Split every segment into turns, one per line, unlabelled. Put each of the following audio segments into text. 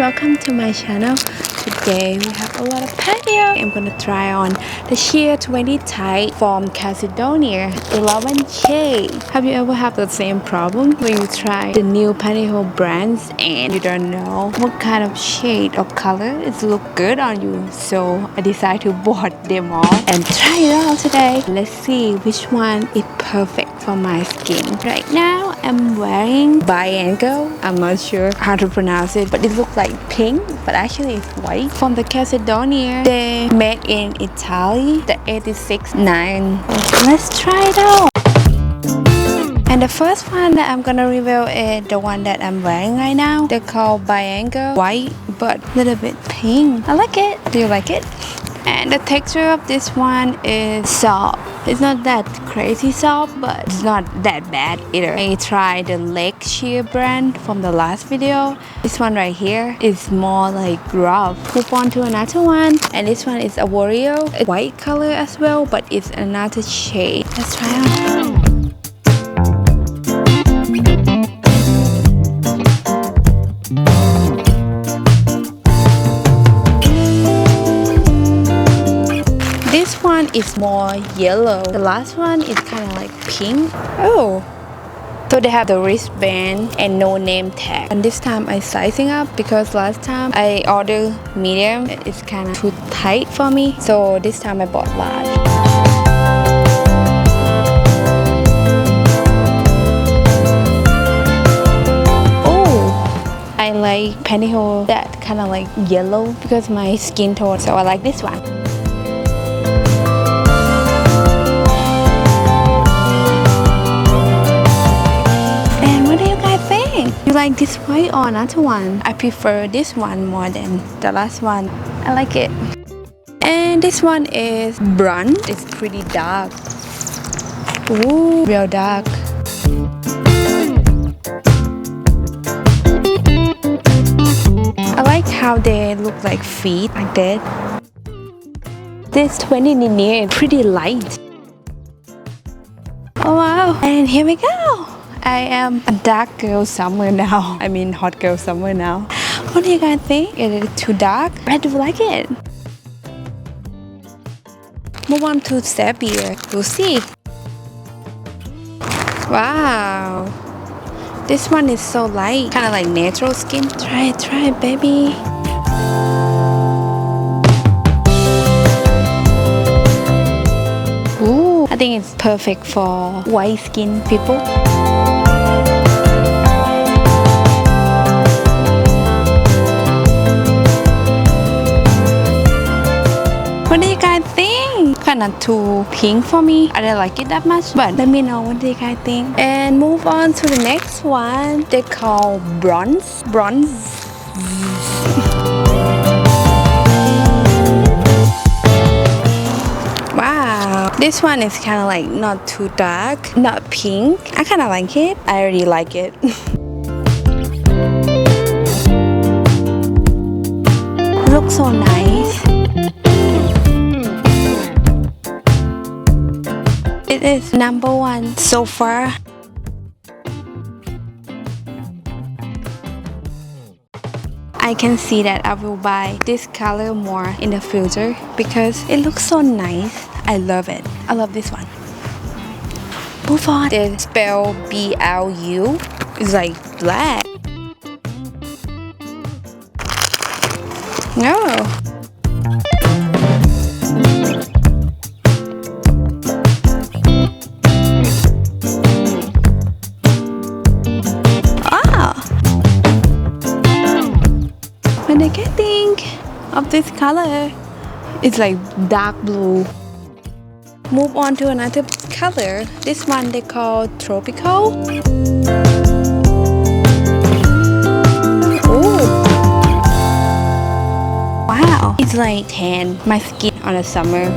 welcome to my channel. Today we have a lot of patio. I'm gonna try on the sheer 20 tight from Calzedonia 11 shade. Have you ever had the same problem when you try the new patio brands and you don't know what kind of shade or color is look good on you? So I decided to bought them all and try it out today. Let's see which one is perfect for my skin. Right now I'm wearing BIANCO. I'm not sure how to pronounce it, but it looks like pink, but actually it's white. From the Calzedonia, they made in Italy, the 86-9. Let's try it out. And the first one that I'm gonna review is the one that I'm wearing right now. They're called BIANCO white, but a little bit pink. I like it. Do you like it? And the texture of this one is soft. It's not that crazy soft, but it's not that bad either. I tried the leg sheer brand from the last video. This one right here is more like rough. Move on to another one. And this one is AVORIO. It's white color as well, but it's another shade. Let's try on. This one is more yellow. The last one is kind of like pink. Oh, so they have the wristband and no name tag. And this time I sizing up because last time I ordered medium. It's kind of too tight for me. So this time I bought large. Oh, I like pantyhose that kind of like yellow because my skin tone. So I like this one. You like this white or another one? I prefer this one more than the last one. I like it. And this one is Brun. It's pretty dark. Ooh, real dark. I like how they look like feet like that. This 20 DENIER is pretty light. Oh wow. And here we go. I am a dark girl summer now. I mean hot girl summer now. What do you guys think? Is it too dark? I do like it. Move on to Sabbia. We'll see. Wow. This one is so light. Kind of like natural skin. Try it, baby. Ooh, I think it's perfect for white skin people. What do you guys think? Kind of too pink for me. I don't like it that much, but let me know what do you guys think. And move on to the next one. They call bronze. Wow, this one is kind of like not too dark, not pink. I kind of like it. I already like it. Looks so nice. It is number one so far. I can see that I will buy this color more in the future because it looks so nice. I love it. I love this one. Move on. They spell BLU. It's like black. No. What do you think of this color? It's like dark blue. Move on to another color. This one they call tropical. Ooh. Wow, it's like tan my skin on the summer.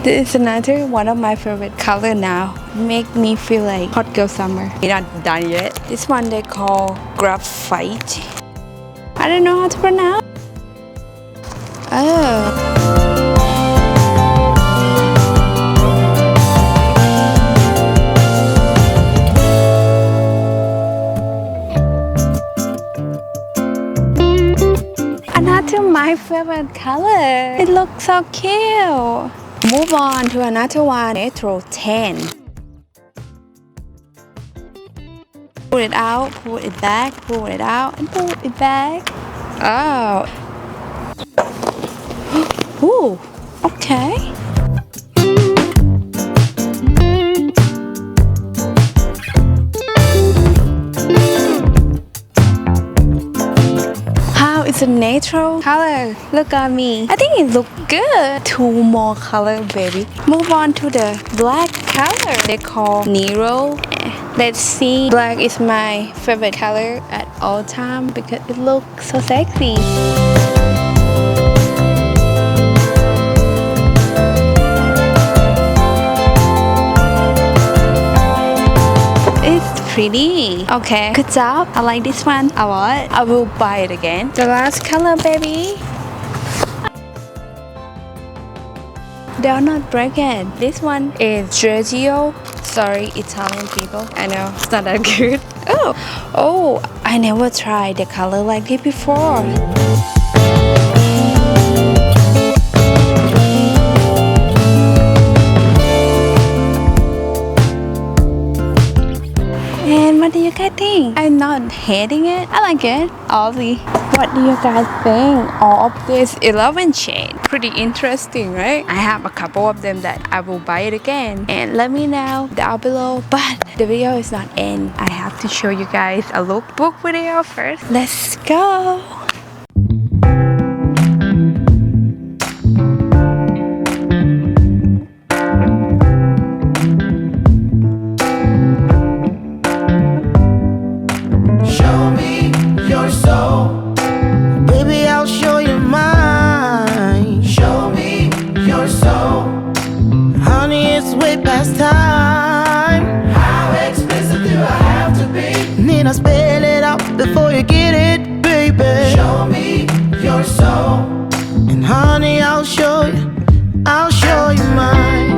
This is another one of my favorite color now. Make me feel like hot girl summer. We're not done yet. This one they call Graphite. I don't know how to pronounce. Oh. to my favorite color. It looks so cute. Move on to another one, Nitro 10. Pull it out, pull it back, pull it out, and pull it back. Oh. Ooh, okay. How is a natural color? Look at me. I think it looks good. Two more color, baby. Move on to the black color. They call Nero. Let's see. Black is my favorite color at all time because it looks so sexy. It's pretty. Okay, good job. I like this one a lot. I will buy it again. The last color, baby. They are not broken. This one is Grigio. Sorry, Italian people. I know it's not that good. Oh, I never tried the color like this before. And what do you guys think? I'm not hating it. I like it. Aussie. What do you guys think of this 11 shade? Pretty interesting, right? I have a couple of them that I will buy it again. And let me know down below. But the video is not end. I have to show you guys a lookbook video first. Let's go.
Spell it out before you get it, baby. Show me your soul, and honey, I'll show you mine. I'll show you mine.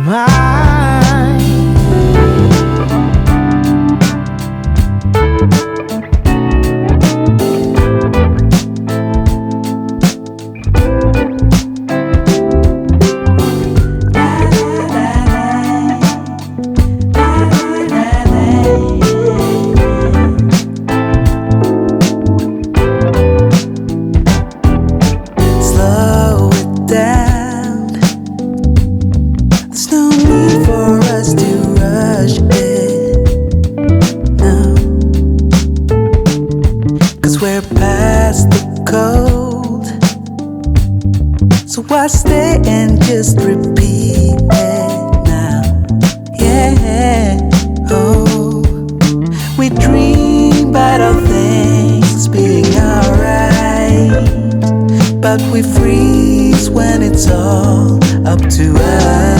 mind. Slow it down. There's no need for us to rush it. No, 'cause we're past the cold. So why stay and just repeat it now? Yeah, oh, we dream about all things being alright, but we freeze when it's all up to us.